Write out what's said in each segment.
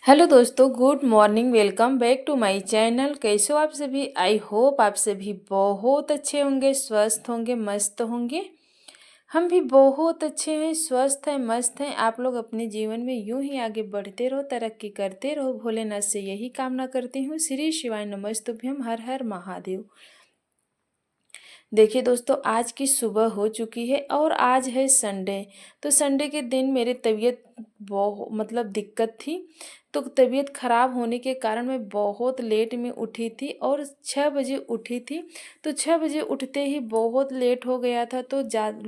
Hello दोस्तों, good morning. Welcome back to my channel. कैसे हो आप सभी? आई होप आप सभी बहुत अच्छे होंगे, स्वस्थ होंगे, मस्त होंगे। हम भी बहुत अच्छे हैं, स्वस्थ हैं, मस्त हैं। आप लोग अपने जीवन में यूं ही आगे बढ़ते रहो, तरक्की करते रहो। भोलेनाथ से यही कामना करती हूँ। श्री शिवाय नमस्तुभ्यम। हर हर महादेव। देखिए दोस्तों, आज की सुबह हो चुकी है और आज है संडे। तो संडे के दिन मेरी तबीयत बहुत दिक्कत थी। तो तबीयत ख़राब होने के कारण मैं बहुत लेट में उठी थी और 6 बजे उठी थी। तो 6 बजे उठते ही बहुत लेट हो गया था, तो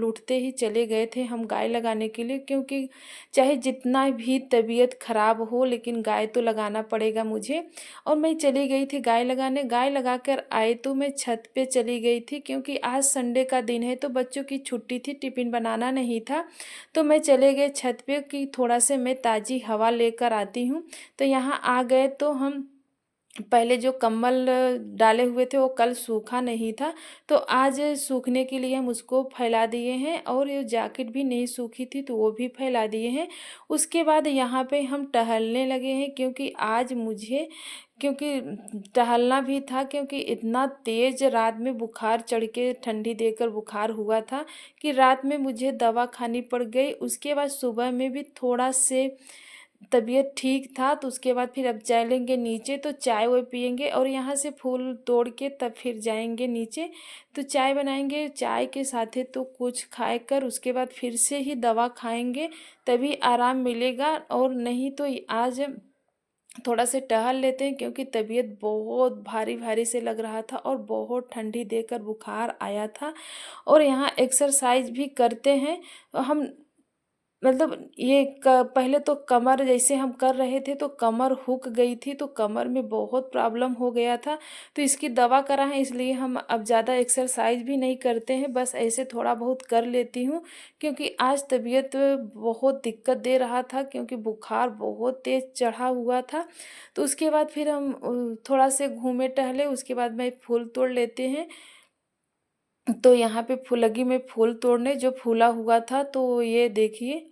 उठते ही चले गए थे हम गाय लगाने के लिए, क्योंकि चाहे जितना भी तबीयत ख़राब हो लेकिन गाय तो लगाना पड़ेगा मुझे। और मैं चली गई थी गाय लगाने। गाय लगाकर आए तो मैं छत पे चली गई थी, क्योंकि आज संडे का दिन है तो बच्चों की छुट्टी थी, टिफ़िन बनाना नहीं था। तो मैं चले गए छत पे कि थोड़ा से मैं ताज़ी हवा लेकर आती हूँ। तो यहाँ आ गए तो हम पहले जो कंबल डाले हुए थे वो कल सूखा नहीं था, तो आज सूखने के लिए हम उसको फैला दिए हैं। और ये जैकेट भी नहीं सूखी थी तो वो भी फैला दिए हैं। उसके बाद यहाँ पे हम टहलने लगे हैं, क्योंकि टहलना भी था, क्योंकि इतना तेज़ रात में बुखार चढ़ के ठंडी देकर बुखार हुआ था कि रात में मुझे दवा खानी पड़ गई। उसके बाद सुबह में भी थोड़ा से तबीयत ठीक था, तो उसके बाद फिर अब चलेंगे नीचे, तो चाय वाय पियेंगे और यहाँ से फूल तोड़ के तब फिर जाएंगे नीचे। तो चाय बनाएंगे, चाय के साथ तो कुछ खाए कर उसके बाद फिर से ही दवा खाएंगे, तभी आराम मिलेगा। और नहीं तो आज थोड़ा से टहल लेते हैं, क्योंकि तबीयत बहुत भारी भारी से लग रहा था और बहुत ठंडी देकर बुखार आया था। और यहाँ एक्सरसाइज भी करते हैं हम। ये पहले तो कमर जैसे हम कर रहे थे तो कमर हुक गई थी, तो कमर में बहुत प्रॉब्लम हो गया था। तो इसकी दवा कराएं, इसलिए हम अब ज़्यादा एक्सरसाइज भी नहीं करते हैं, बस ऐसे थोड़ा बहुत कर लेती हूँ। क्योंकि आज तबीयत बहुत दिक्कत दे रहा था, क्योंकि बुखार बहुत तेज़ चढ़ा हुआ था। तो उसके बाद फिर हम थोड़ा से घूमे टहले, उसके बाद में फूल तोड़ लेते हैं। तो यहाँ पे लगी मैं फूल तोड़ने, जो फूला हुआ था तो ये देखिए,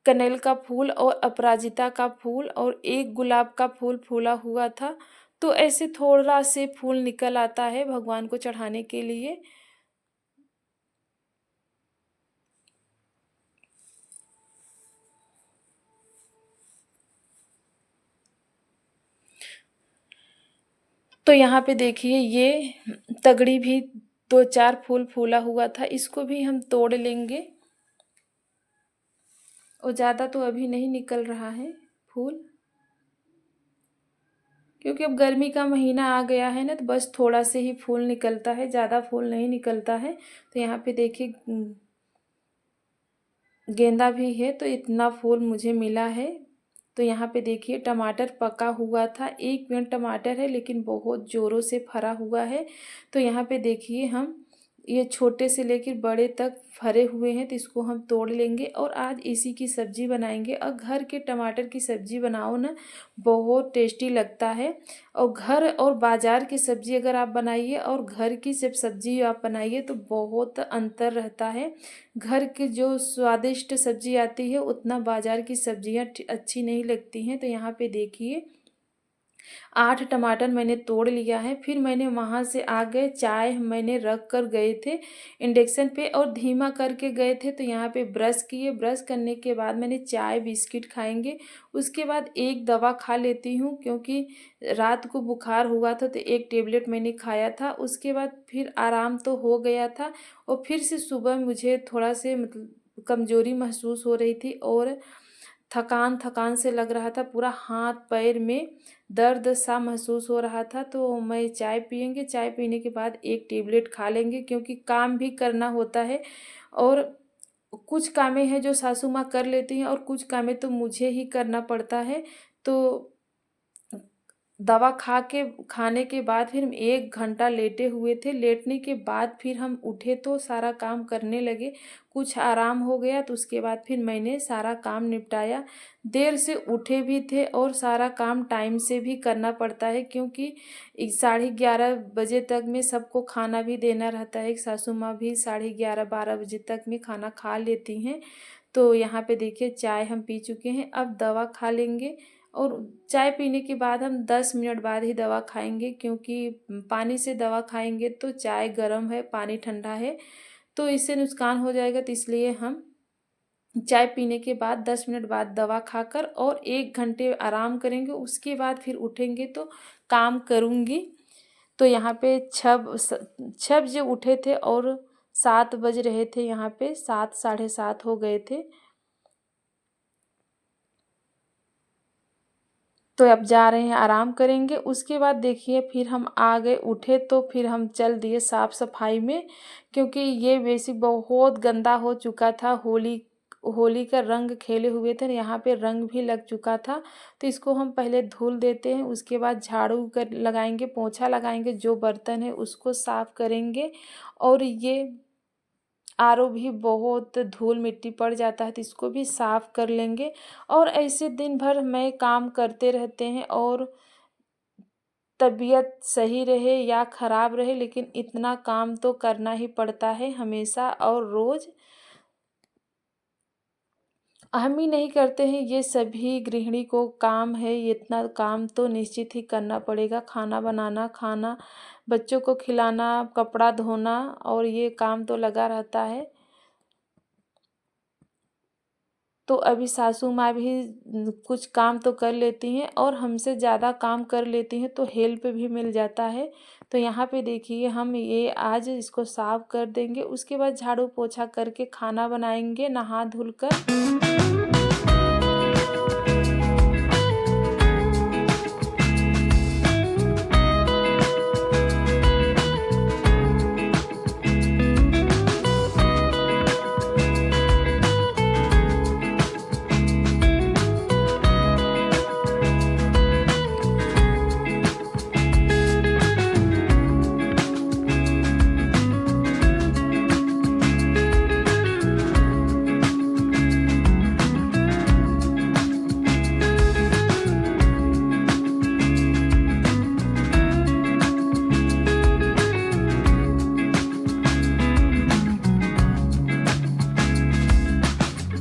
कनेल का फूल और अपराजिता का फूल और एक गुलाब का फूल फूला हुआ था। तो ऐसे थोड़ा से फूल निकल आता है भगवान को चढ़ाने के लिए। तो यहाँ पे देखिए, ये तगड़ी भी 2-4 फूल फूला हुआ था, इसको भी हम तोड़ लेंगे। और ज़्यादा तो अभी नहीं निकल रहा है फूल, क्योंकि अब गर्मी का महीना आ गया है ना, तो बस थोड़ा से ही फूल निकलता है, ज़्यादा फूल नहीं निकलता है। तो यहाँ पे देखिए, गेंदा भी है, तो इतना फूल मुझे मिला है। तो यहाँ पे देखिए, टमाटर पका हुआ था, 1 मिनट टमाटर है लेकिन बहुत ज़ोरों से फरा हुआ है। तो यहाँ पे देखिए, हम ये छोटे से लेकर बड़े तक फरे हुए हैं, तो इसको हम तोड़ लेंगे और आज इसी की सब्ज़ी बनाएंगे। और घर के टमाटर की सब्ज़ी बनाओ ना, बहुत टेस्टी लगता है। और घर और बाज़ार की सब्ज़ी अगर आप बनाइए और घर की जब सब्ज़ी आप बनाइए तो बहुत अंतर रहता है। घर की जो स्वादिष्ट सब्ज़ी आती है उतना बाज़ार की सब्ज़ियाँ अच्छी नहीं लगती हैं। तो यहाँ पे देखिए, 8 टमाटर मैंने तोड़ लिया है। फिर मैंने वहाँ से आ गए, चाय मैंने रख कर गए थे इंडक्शन पे और धीमा करके गए थे। तो यहाँ पे ब्रश किए, ब्रश करने के बाद मैंने चाय बिस्किट खाएंगे। उसके बाद एक दवा खा लेती हूँ, क्योंकि रात को बुखार हुआ था तो एक टेबलेट मैंने खाया था। उसके बाद फिर आराम तो हो गया था और फिर से सुबह मुझे थोड़ा से कमज़ोरी महसूस हो रही थी और थकान थकान से लग रहा था, पूरा हाथ पैर में दर्द सा महसूस हो रहा था। तो मैं चाय पियेंगे, चाय पीने के बाद एक टेबलेट खा लेंगे, क्योंकि काम भी करना होता है। और कुछ कामें हैं जो सासू माँ कर लेती हैं और कुछ कामें तो मुझे ही करना पड़ता है। तो दवा खाने के बाद फिर हम 1 घंटा लेटे हुए थे। लेटने के बाद फिर हम उठे तो सारा काम करने लगे, कुछ आराम हो गया। तो उसके बाद फिर मैंने सारा काम निपटाया। देर से उठे भी थे और सारा काम टाइम से भी करना पड़ता है, क्योंकि 11:30 बजे तक में सबको खाना भी देना रहता है। सासू माँ भी 11:30-12 बजे तक में खाना खा लेती हैं। तो यहाँ पे देखिए, चाय हम पी चुके हैं, अब दवा खा लेंगे और चाय पीने के बाद हम 10 मिनट बाद ही दवा खाएंगे, क्योंकि पानी से दवा खाएंगे तो चाय गर्म है, पानी ठंडा है, तो इससे नुकसान हो जाएगा। तो इसलिए हम चाय पीने के बाद 10 मिनट बाद दवा खाकर और 1 घंटे आराम करेंगे, उसके बाद फिर उठेंगे तो काम करूँगी। तो यहाँ पे 6 बजे उठे थे और 7 बज रहे थे, यहाँ पे 7 साढ़े 7 हो गए थे। तो अब जा रहे हैं, आराम करेंगे। उसके बाद देखिए फिर हम आ गए, उठे तो फिर हम चल दिए साफ़ सफाई में, क्योंकि ये बेसिक बहुत गंदा हो चुका था। होली होली का रंग खेले हुए थे, यहाँ पे रंग भी लग चुका था। तो इसको हम पहले धुल देते हैं, उसके बाद झाड़ू कर लगाएंगे, पोछा लगाएंगे, जो बर्तन है उसको साफ़ करेंगे। और ये आरओ भी बहुत धूल मिट्टी पड़ जाता है, तो इसको भी साफ़ कर लेंगे। और ऐसे दिन भर में काम करते रहते हैं, और तबीयत सही रहे या ख़राब रहे, लेकिन इतना काम तो करना ही पड़ता है हमेशा और रोज़। हम ही नहीं करते हैं, ये सभी गृहिणी को काम है, ये इतना काम तो निश्चित ही करना पड़ेगा। खाना बनाना, खाना बच्चों को खिलाना, कपड़ा धोना, और ये काम तो लगा रहता है। तो अभी सासू माँ भी कुछ काम तो कर लेती हैं, और हमसे ज़्यादा काम कर लेती हैं, तो हेल्प भी मिल जाता है। तो यहाँ पे देखिए हम ये आज इसको साफ़ कर देंगे, उसके बाद झाड़ू पोछा करके खाना बनाएंगे नहा धुल कर।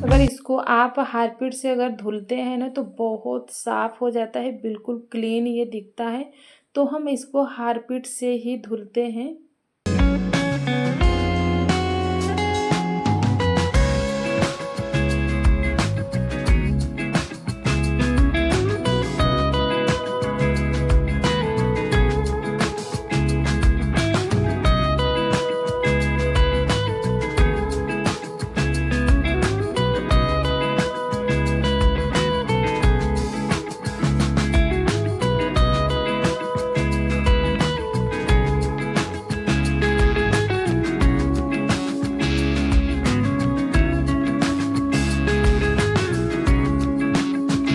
अगर इसको आप हारपीट से अगर धुलते हैं ना, तो बहुत साफ़ हो जाता है, बिल्कुल क्लीन ये दिखता है। तो हम इसको हारपीट से ही धुलते हैं।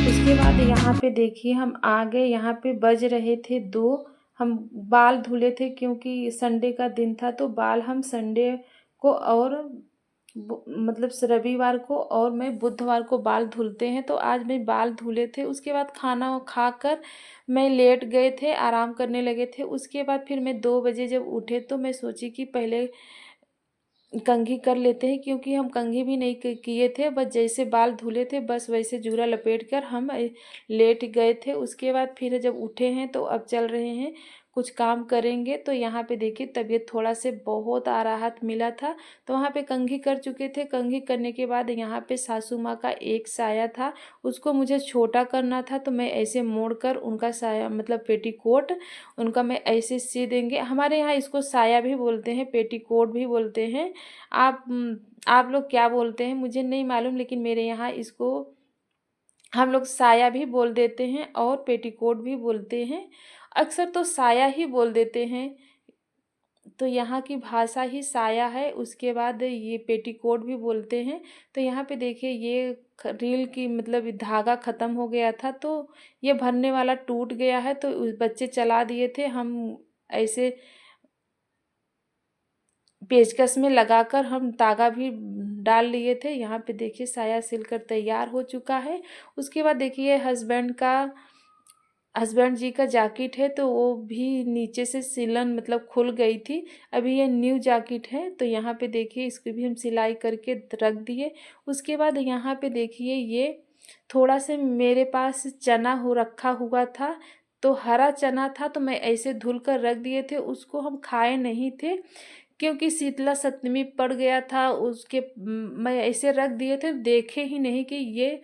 उसके बाद यहाँ पे देखिए हम आ गए, यहाँ पे बज रहे थे 2। हम बाल धुले थे, क्योंकि संडे का दिन था, तो बाल हम संडे को और मतलब रविवार को और मैं बुधवार को बाल धुलते हैं। तो आज मैं बाल धुले थे, उसके बाद खाना खाकर मैं लेट गए थे, आराम करने लगे थे। उसके बाद फिर मैं 2 बजे जब उठे, तो मैं सोची कि पहले कंघी कर लेते हैं, क्योंकि हम कंघी भी नहीं किए थे, बस जैसे बाल धुले थे बस वैसे जूरा लपेट कर हम लेट गए थे। उसके बाद फिर जब उठे हैं तो अब चल रहे हैं, कुछ काम करेंगे। तो यहाँ पे देखिए तबीयत थोड़ा से बहुत राहत मिला था, तो वहाँ पे कंघी कर चुके थे। कंघी करने के बाद यहाँ पे सासू माँ का एक साया था, उसको मुझे छोटा करना था, तो मैं ऐसे मोड़ कर उनका साया मतलब पेटीकोट उनका मैं ऐसे सी देंगे। हमारे यहाँ इसको साया भी बोलते हैं, पेटीकोट भी बोलते हैं। आप लोग क्या बोलते हैं मुझे नहीं मालूम, लेकिन मेरे यहाँ इसको हम लोग साया भी बोल देते हैं और पेटीकोट भी बोलते हैं। अक्सर तो साया ही बोल देते हैं, तो यहाँ की भाषा ही साया है। उसके बाद ये पेटीकोट भी बोलते हैं। तो यहाँ पे देखिए ये रील की मतलब धागा ख़त्म हो गया था, तो ये भरने वाला टूट गया है, तो बच्चे चला दिए थे। हम ऐसे पेचकस में लगाकर हम धागा भी डाल लिए थे। यहाँ पे देखिए साया सिलकर तैयार हो चुका है। उसके बाद देखिए हस्बैंड जी का जैकेट है, तो वो भी नीचे से सिलन मतलब खुल गई थी। अभी ये न्यू जैकेट है, तो यहाँ पे देखिए इसको भी हम सिलाई करके रख दिए। उसके बाद यहाँ पे देखिए ये थोड़ा से मेरे पास चना हो रखा हुआ था, तो हरा चना था तो मैं ऐसे धुल कर रख दिए थे, उसको हम खाए नहीं थे क्योंकि शीतला सप्तमी पड़ गया था। उसके मैं ऐसे रख दिए थे, देखे ही नहीं कि ये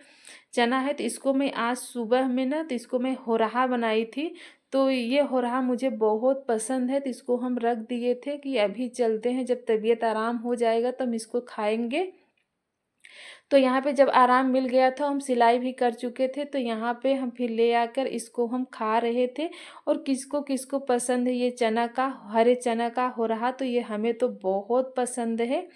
चना है। तो इसको मैं आज सुबह में ना, तो इसको मैं होरहा बनाई थी। तो ये होरहा मुझे बहुत पसंद है, तो इसको हम रख दिए थे कि अभी चलते हैं, जब तबीयत आराम हो जाएगा तो हम इसको खाएंगे। तो यहाँ पे जब आराम मिल गया था, हम सिलाई भी कर चुके थे, तो यहाँ पे हम फिर ले आकर इसको हम खा रहे थे। और किसको किसको पसंद है ये चना का, हरे चना का हो रहा, तो ये हमें तो बहुत पसंद है।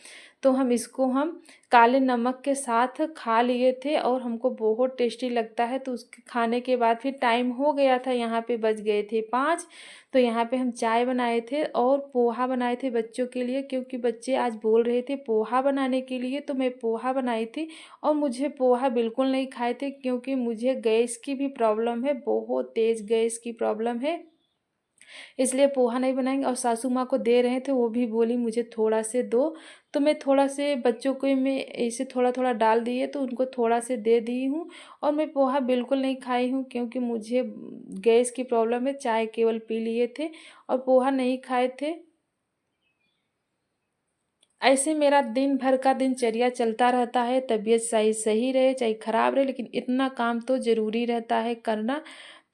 तो हम इसको हम काले नमक के साथ खा लिए थे और हमको बहुत टेस्टी लगता है। तो उसके खाने के बाद फिर टाइम हो गया था, यहाँ पे बज गए थे 5। तो यहाँ पे हम चाय बनाए थे और पोहा बनाए थे बच्चों के लिए, क्योंकि बच्चे आज बोल रहे थे पोहा बनाने के लिए, तो मैं पोहा बनाई थी। और मुझे पोहा बिल्कुल नहीं खाए थे क्योंकि मुझे गैस की भी प्रॉब्लम है, बहुत तेज़ गैस की प्रॉब्लम है, इसलिए पोहा नहीं बनाएंगे। और सासू माँ को दे रहे थे, वो भी बोली मुझे थोड़ा से दो, तो मैं थोड़ा से बच्चों को मैं ऐसे थोड़ा थोड़ा डाल दिए, तो उनको थोड़ा से दे दी हूँ। और मैं पोहा बिल्कुल नहीं खाई हूँ क्योंकि मुझे गैस की प्रॉब्लम है, चाय केवल पी लिए थे और पोहा नहीं खाए थे। ऐसे मेरा दिन भर का दिनचर्या चलता रहता है, तबीयत सही सही रहे चाहे ख़राब रहे, लेकिन इतना काम तो ज़रूरी रहता है करना।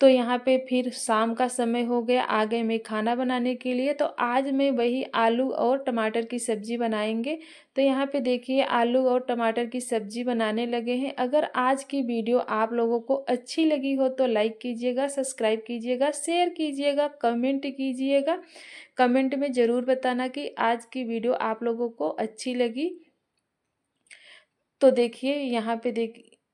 तो यहाँ पे फिर शाम का समय हो गया, आ गए मैं खाना बनाने के लिए। तो आज मैं वही आलू और टमाटर की सब्ज़ी बनाएंगे। तो यहाँ पे देखिए आलू और टमाटर की सब्ज़ी बनाने लगे हैं। अगर आज की वीडियो आप लोगों को अच्छी लगी हो तो लाइक कीजिएगा, सब्सक्राइब कीजिएगा, शेयर कीजिएगा, कमेंट कीजिएगा। कमेंट में ज़रूर बताना कि आज की वीडियो आप लोगों को अच्छी लगी। तो देखिए यहाँ पे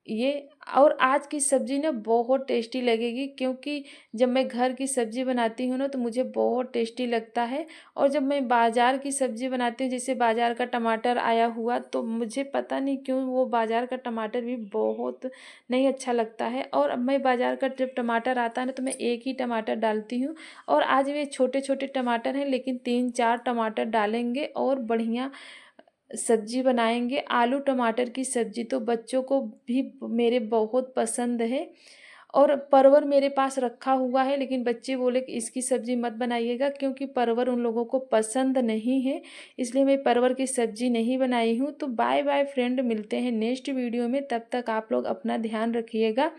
ये, और आज की सब्ज़ी ना बहुत टेस्टी लगेगी, क्योंकि जब मैं घर की सब्ज़ी बनाती हूँ ना तो मुझे बहुत टेस्टी लगता है। और जब मैं बाज़ार की सब्ज़ी बनाती हूँ, जैसे बाज़ार का टमाटर आया हुआ, तो मुझे पता नहीं क्यों वो बाज़ार का टमाटर भी बहुत नहीं अच्छा लगता है। और अब मैं बाज़ार का जब टमाटर आता है ना तो मैं एक ही टमाटर डालती हूँ। और आज ये छोटे छोटे टमाटर हैं, लेकिन 3-4 टमाटर डालेंगे और बढ़िया सब्जी बनाएंगे। आलू टमाटर की सब्जी तो बच्चों को भी मेरे बहुत पसंद है। और परवर मेरे पास रखा हुआ है, लेकिन बच्चे बोले कि इसकी सब्ज़ी मत बनाइएगा क्योंकि परवर उन लोगों को पसंद नहीं है, इसलिए मैं परवर की सब्ज़ी नहीं बनाई हूँ। तो बाय बाय फ्रेंड, मिलते हैं नेक्स्ट वीडियो में, तब तक आप लोग अपना ध्यान रखिएगा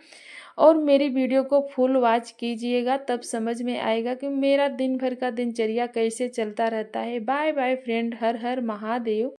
और मेरी वीडियो को फुल वॉच कीजिएगा, तब समझ में आएगा कि मेरा दिन भर का दिनचर्या कैसे चलता रहता है। बाय बाय फ्रेंड, हर हर महादेव।